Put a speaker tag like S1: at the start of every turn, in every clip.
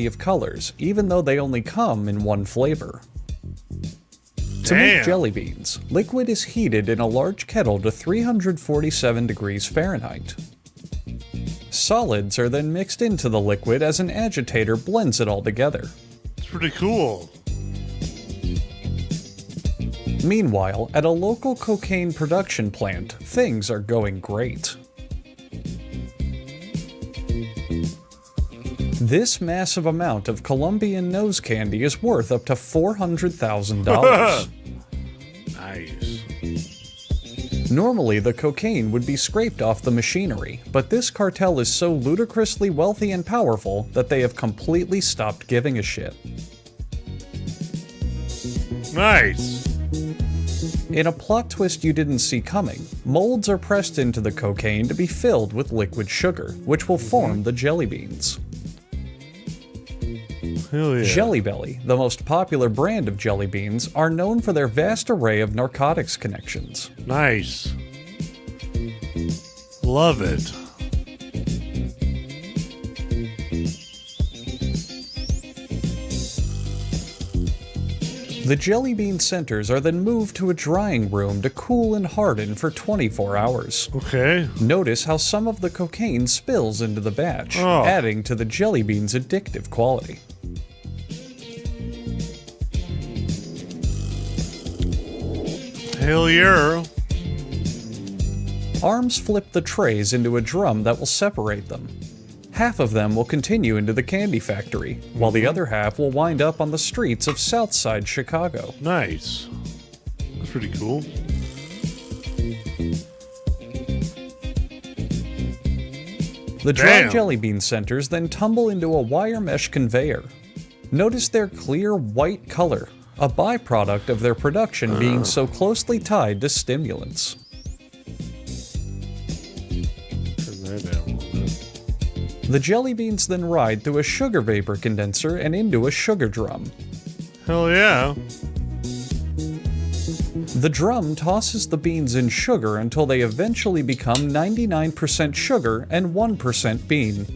S1: of colors, even though they only come in one flavor. To make jelly beans, liquid is heated in a large kettle to 347 degrees Fahrenheit. Solids are then mixed into the liquid as an agitator blends it all together.
S2: It's pretty cool.
S1: Meanwhile, at a local cocaine production plant, things are going great. This massive amount of Colombian nose candy is worth up to $400,000.
S2: Nice.
S1: Normally, the cocaine would be scraped off the machinery, but this cartel is so ludicrously wealthy and powerful that they have completely stopped giving a shit.
S2: Nice.
S1: In a plot twist you didn't see coming, molds are pressed into the cocaine to be filled with liquid sugar, which will form the jelly beans.
S2: Hell yeah.
S1: Jelly Belly, the most popular brand of jelly beans, are known for their vast array of narcotics connections.
S2: Nice. Love it.
S1: The jelly bean centers are then moved to a drying room to cool and harden for 24 hours.
S2: Okay.
S1: Notice how some of the cocaine spills into the batch, adding to the jelly bean's addictive quality.
S2: Hell yeah.
S1: Arms flip the trays into a drum that will separate them. Half of them will continue into the candy factory, while the other half will wind up on the streets of Southside Chicago.
S2: Nice. That's pretty cool.
S1: The dry jelly bean centers then tumble into a wire mesh conveyor. Notice their clear white color, a byproduct of their production being so closely tied to stimulants.
S2: Turn that down a little bit.
S1: The jelly beans then ride through a sugar vapor condenser and into a sugar drum.
S2: Hell yeah.
S1: The drum tosses the beans in sugar until they eventually become 99% sugar and 1% bean.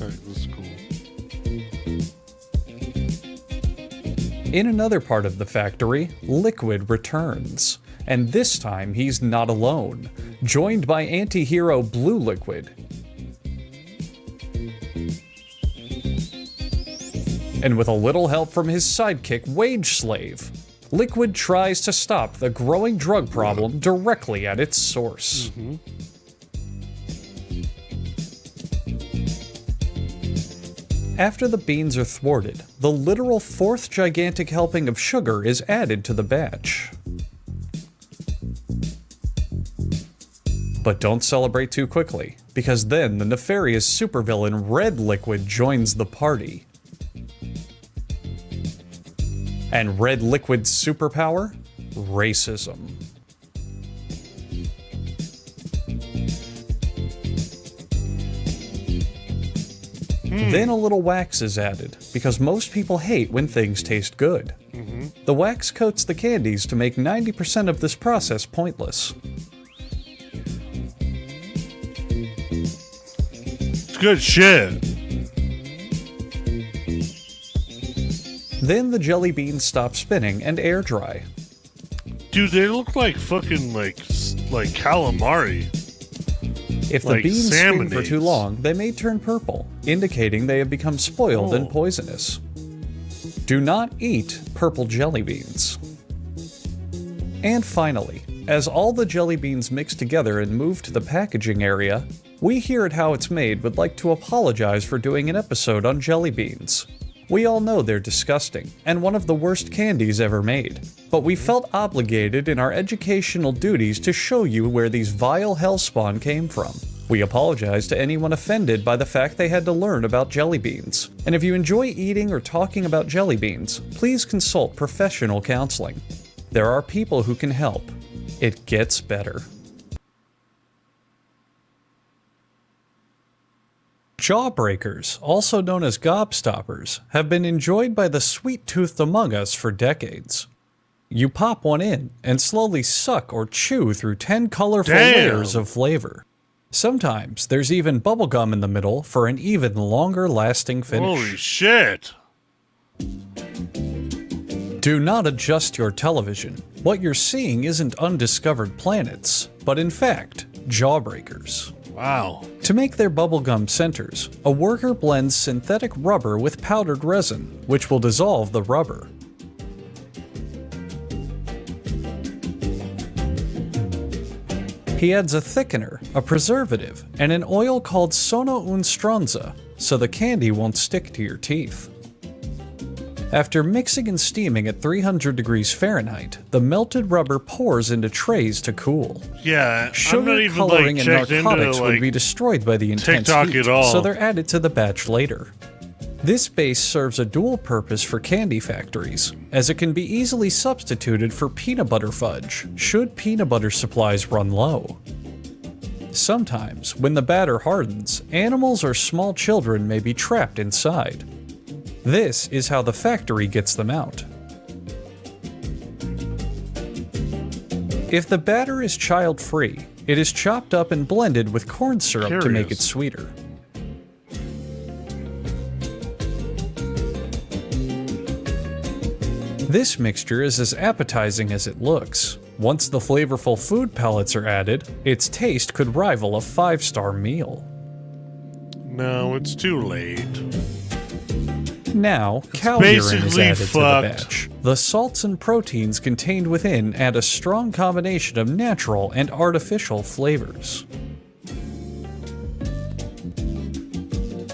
S2: Alright, that's cool.
S1: In another part of the factory, Liquid returns. And this time he's not alone, joined by anti-hero Blue Liquid. And with a little help from his sidekick Wage Slave, Liquid tries to stop the growing drug problem directly at its source. After the beans are thwarted, the literal fourth gigantic helping of sugar is added to the batch. But don't celebrate too quickly, because then the nefarious supervillain Red Liquid joins the party. And Red Liquid's superpower? Racism. Then a little wax is added, because most people hate when things taste good. The wax coats the candies to make 90% of this process pointless.
S2: It's good shit.
S1: Then the jelly beans stop spinning and air dry.
S2: Dude, they look like fucking like calamari.
S1: If the
S2: Like
S1: beans spin for
S2: salmonids.
S1: too long, they may turn purple, indicating they have become spoiled and poisonous. Do not eat purple jelly beans. And finally, as all the jelly beans mix together and move to the packaging area, We Here at How It's Made would like to apologize for doing an episode on jelly beans. We all know they're disgusting, and one of the worst candies ever made. But we felt obligated in our educational duties to show you where these vile hellspawn came from. We apologize to anyone offended by the fact they had to learn about jelly beans. And if you enjoy eating or talking about jelly beans, please consult professional counseling. There are people who can help. It gets better. Jawbreakers, also known as gobstoppers, have been enjoyed by the sweet-toothed among us for decades. You pop one in and slowly suck or chew through 10 colorful layers of flavor. Sometimes there's even bubblegum in the middle for an even longer lasting finish.
S2: Holy shit!
S1: Do not adjust your television. What you're seeing isn't undiscovered planets, but in fact, jawbreakers.
S2: Wow.
S1: To make their bubblegum centers, a worker blends synthetic rubber with powdered resin, which will dissolve the rubber. He adds a thickener, a preservative, and an oil called sono un stronza, so the candy won't stick to your teeth. After mixing and steaming at 300 degrees Fahrenheit, the melted rubber pours into trays to cool.
S2: Yeah, I'm
S1: Sugar,
S2: not even
S1: coloring,
S2: like
S1: and
S2: checked
S1: narcotics
S2: into
S1: would
S2: like
S1: be destroyed by the intense
S2: TikTok
S1: heat,
S2: at all.
S1: so they're added to the batch later. This base serves a dual purpose for candy factories, as it can be easily substituted for peanut butter fudge, should peanut butter supplies run low. Sometimes, when the batter hardens, animals or small children may be trapped inside. This is how the factory gets them out. If the batter is child-free, it is chopped up and blended with corn syrup to make it sweeter. This mixture is as appetizing as it looks. Once the flavorful food pellets are added, its taste could rival a 5-star meal.
S2: No, it's too late.
S1: Now, cow urine is
S2: basically
S1: added to the
S2: fucked.
S1: batch. The salts and proteins contained within add a strong combination of natural and artificial flavors.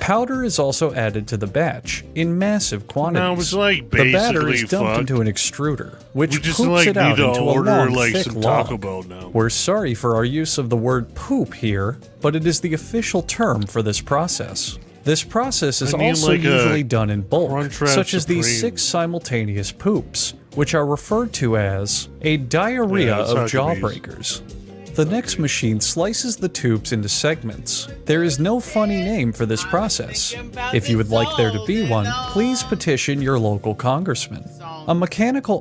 S1: Powder is also added to the batch in massive quantities.
S2: No, it's like
S1: the batter
S2: basically
S1: is dumped
S2: fucked.
S1: into an extruder, which
S2: We just
S1: poops
S2: like
S1: it out
S2: need to
S1: into a
S2: order
S1: long,
S2: like
S1: thick
S2: some
S1: log.
S2: Taco Bell now.
S1: We're sorry for our use of the word poop here, but it is the official term for this process. This process is
S2: I mean,
S1: also
S2: like a
S1: usually done in bulk,
S2: Crunchwrap
S1: such as these
S2: Supreme.
S1: 6 simultaneous poops, which are referred to as a diarrhea
S2: Yeah, that's
S1: of
S2: how it can be.
S1: jawbreakers. The next machine slices the tubes into segments. There is no funny name for this process. If you would like there to be one, please petition your local congressman. A mechanical